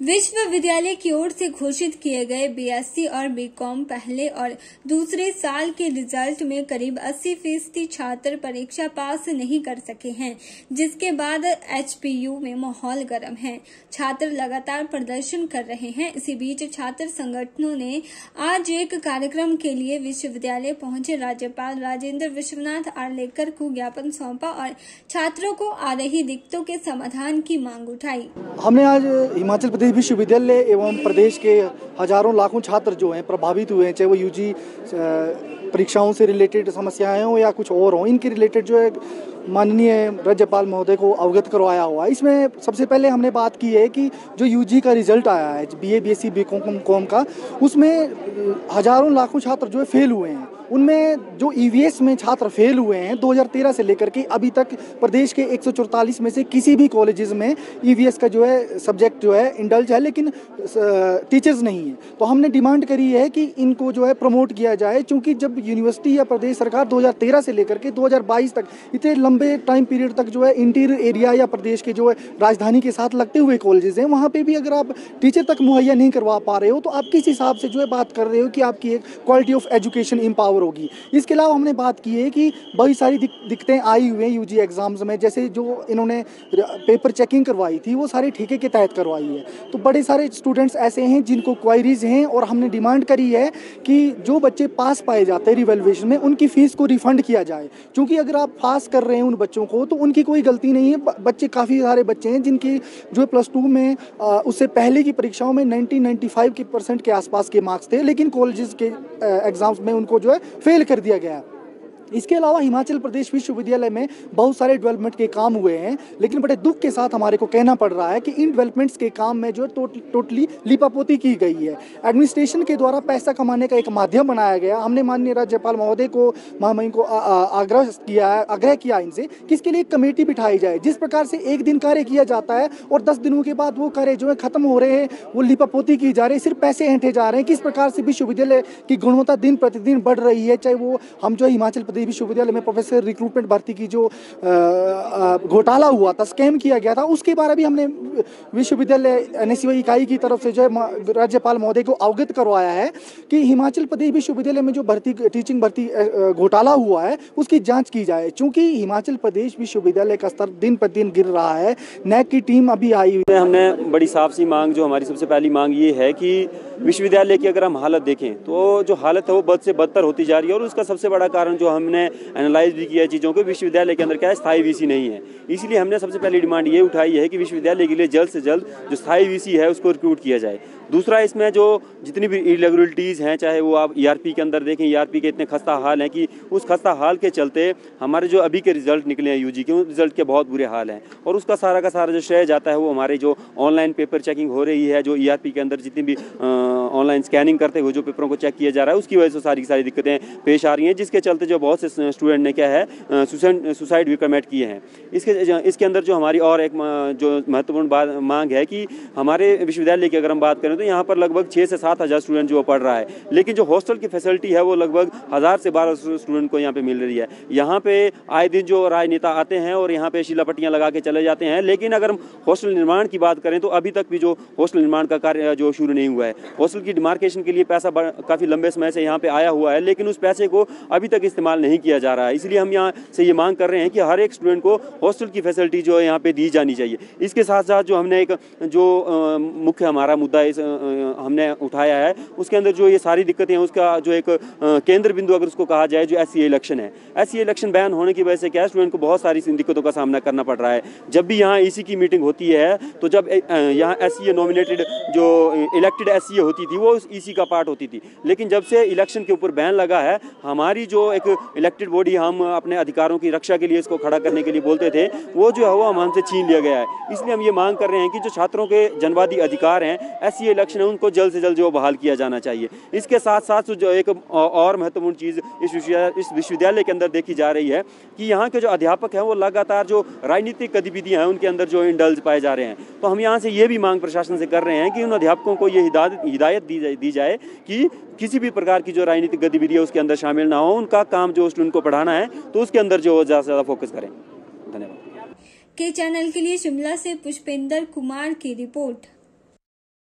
विश्वविद्यालय की ओर से घोषित किए गए बीएससी और बीकॉम पहले और दूसरे साल के रिजल्ट में करीब 80% छात्र परीक्षा पास नहीं कर सके हैं, जिसके बाद एचपीयू में माहौल गर्म है। छात्र लगातार प्रदर्शन कर रहे हैं। इसी बीच छात्र संगठनों ने आज एक कार्यक्रम के लिए विश्वविद्यालय पहुंचे राज्यपाल राजेंद्र विश्वनाथ आर्लेकर को ज्ञापन सौंपा और छात्रों को आ रही दिक्कतों के समाधान की मांग उठाई। हमने आज हिमाचल प्रदेश विश्वविद्यालय एवं प्रदेश के हजारों लाखों छात्र जो हैं प्रभावित हुए हैं, चाहे वो यूजी परीक्षाओं से रिलेटेड समस्याएं हो या कुछ और हो, इनके रिलेटेड जो है माननीय राज्यपाल महोदय को अवगत करवाया हुआ। इसमें सबसे पहले हमने बात की है कि जो यूजी का रिजल्ट आया है बीए, बीएससी, बीकॉम का, उसमें हजारों लाखों छात्र जो है फेल हुए हैं। उनमें जो ईवीएस में छात्र फेल हुए हैं 2013 से लेकर के अभी तक प्रदेश के 144 में से किसी भी कॉलेजेस में ईवीएस का जो है सब्जेक्ट जो है इंडल्ज है, लेकिन टीचर्स नहीं है। तो हमने डिमांड करी है कि इनको जो है प्रमोट किया जाए, क्योंकि जब यूनिवर्सिटी या प्रदेश सरकार 2013 से लेकर के 2022 तक इतने लंबे टाइम पीरियड तक जो है इंटीरियर एरिया या प्रदेश के जो है राजधानी के साथ लगते हुए कॉलेजेस हैं, वहाँ पे भी अगर आप टीचर तक मुहैया नहीं करवा पा रहे हो तो आप किस हिसाब से जो है बात कर रहे हो कि आपकी एक क्वालिटी ऑफ एजुकेशन इम्पावर होगी। इसके अलावा हमने बात की है कि बहुत सारी दिक्कतें आई हुई हैं यूजी एग्जाम्स में, जैसे जो इन्होंने पेपर चेकिंग करवाई थी वो सारी ठेके के तहत करवाई है। तो बड़े सारे स्टूडेंट्स ऐसे हैं जिनको क्वायरीज हैं और हमने डिमांड करी है कि जो बच्चे पास पाए जाते हैं रिवैल्यूएशन में उनकी फीस को रिफंड किया जाए, क्योंकि अगर आप पास कर रहे हैं उन बच्चों को तो उनकी कोई गलती नहीं है। बच्चे काफ़ी सारे बच्चे हैं जिनकी जो +2 में उससे पहले की परीक्षाओं में 95% के आसपास के मार्क्स थे, लेकिन कॉलेजेस के एग्जाम्स में उनको जो है फेल कर दिया गया। इसके अलावा हिमाचल प्रदेश विश्वविद्यालय में बहुत सारे डेवलपमेंट के काम हुए हैं, लेकिन बड़े दुख के साथ हमारे को कहना पड़ रहा है कि इन डेवलपमेंट्स के काम में जो है टोटली लिपापोती की गई है। एडमिनिस्ट्रेशन के द्वारा पैसा कमाने का एक माध्यम बनाया गया। हमने माननीय राज्यपाल महोदय को महामहिम को आग्रह किया इनसे कि इसके लिए एक कमेटी बिठाई जाए। जिस प्रकार से एक दिन कार्य किया जाता है और 10 दिनों के बाद वो कार्य जो है खत्म हो रहे हैं, वो लिपापोती की जा रही है, सिर्फ पैसे ऐंठे जा रहे हैं। किस प्रकार से विश्वविद्यालय की गुणवत्ता दिन प्रतिदिन बढ़ रही है, चाहे वो हम जो हिमाचल विश्वविद्यालय में प्रोफेसर रिक्रूटमेंट भर्ती की जो घोटाला हुआ था, स्कैम किया गया था, उसके बारे में हमने विश्वविद्यालय एनएसयूआई इकाई की तरफ से जो है राज्यपाल महोदय को अवगत करवाया है कि हिमाचल प्रदेश विश्वविद्यालय में जो टीचिंग भर्ती घोटाला हुआ है उसकी जांच की जाए, क्योंकि हिमाचल प्रदेश विश्वविद्यालय का स्तर दिन प्रतिदिन गिर रहा है। नैक की टीम अभी आई हुई है। हमने बड़ी साफ सी मांग, जो हमारी सबसे पहली मांग ये है कि विश्वविद्यालय की अगर हम हालत देखें तो जो हालत है वो बद से बदतर होती जा रही है, और उसका सबसे बड़ा कारण जो हमने एनालाइज भी किया चीज़ों को, विश्वविद्यालय के अंदर क्या है, स्थायी वीसी नहीं है। इसलिए हमने सबसे पहली डिमांड ये उठाई है कि विश्वविद्यालय के लिए जल्द से जल्द जो स्थायी वीसी है उसको रिक्रूट किया जाए। दूसरा, इसमें जो जितनी भी इरेगुलरिटीज़ हैं, चाहे वो आप ईआरपी के अंदर देखें, ईआरपी के इतने खस्ता हाल हैं कि उस खस्ता हाल के चलते हमारे जो अभी के रिजल्ट निकले हैं यूजी के, उन रिजल्ट के बहुत बुरे हाल हैं, और उसका सारा का सारा जो श्रेय जाता है वो हमारे जो ऑनलाइन पेपर चेकिंग हो रही है, जो ईआरपी के अंदर जितनी भी ऑनलाइन स्कैनिंग करते हुए जो पेपरों को चेक किया जा रहा है, उसकी वजह से सारी की सारी दिक्कतें पेश आ रही हैं, जिसके चलते जो बहुत से स्टूडेंट ने क्या है सुसाइड भी कमिट किए हैं। इसके अंदर जो हमारी और एक जो महत्वपूर्ण मांग है कि हमारे विश्वविद्यालय की अगर हम बात करें तो यहाँ पर लगभग 6 से 7 हज़ार स्टूडेंट जो पढ़ रहा है, लेकिन जो हॉस्टल की फैसिलिटी है वो लगभग 1000 से 1200 स्टूडेंट को यहाँ पे मिल रही है। यहाँ पे आए दिन जो राजनेता आते हैं और यहाँ पे शिलापट्टियाँ लगा के चले जाते हैं, लेकिन अगर हम हॉस्टल निर्माण की बात करें तो अभी तक भी जो हॉस्टल निर्माण का कार्य जो शुरू नहीं हुआ है। हॉस्टल की डिमार्केशन के लिए पैसा काफ़ी लंबे समय से यहाँ पे आया हुआ है, लेकिन उस पैसे को अभी तक इस्तेमाल नहीं किया जा रहा है। इसलिए हम यहाँ से ये मांग कर रहे हैं कि हर एक स्टूडेंट को हॉस्टल की फैसिलिटी जो है यहाँ पे दी जानी चाहिए। इसके साथ साथ जो हमने एक जो मुख्य हमारा मुद्दा हमने उठाया है, उसके अंदर जो ये सारी दिक्कतें हैं उसका जो एक केंद्र बिंदु अगर उसको कहा जाए, जो एससीए इलेक्शन है। एससीए इलेक्शन बैन होने की वजह से क्या है, स्टूडेंट को बहुत सारी दिक्कतों का सामना करना पड़ रहा है। जब भी यहाँ ईसी की मीटिंग होती है तो जब यहाँ एससीए नॉमिनेटेड जो इलेक्टेड एससीए होती थी वो उस ईसी का पार्ट होती थी, लेकिन जब से इलेक्शन के ऊपर बैन लगा है, हमारी जो एक इलेक्टेड बॉडी हम अपने अधिकारों की रक्षा के लिए इसको खड़ा करने के लिए बोलते थे, वो जो है वो हमसे छीन लिया गया है। इसलिए हम ये मांग कर रहे हैं कि जो छात्रों के जनवादी अधिकार हैं, एससीए इलेक्शन है, उनको जल्द से जल्द जो बहाल किया जाना चाहिए। इसके साथ साथ जो एक और महत्वपूर्ण चीज़ इस विश्वविद्यालय के अंदर देखी जा रही है कि यहाँ के जो अध्यापक हैं वो लगातार जो राजनीतिक गतिविधियाँ हैं उनके अंदर जो इंडल्ज पाए जा रहे हैं। तो हम यहाँ से ये भी मांग प्रशासन से कर रहे हैं कि उन अध्यापकों को ये हिदायत दी जाए कि किसी भी प्रकार की जो राजनीतिक गतिविधि है उसके अंदर शामिल ना हो। उनका काम जो स्टूडेंट को पढ़ाना है तो उसके अंदर जो ज़्यादा से ज़्यादा फोकस करें। धन्यवाद। के चैनल के लिए शिमला से पुष्पेंद्र कुमार की रिपोर्ट।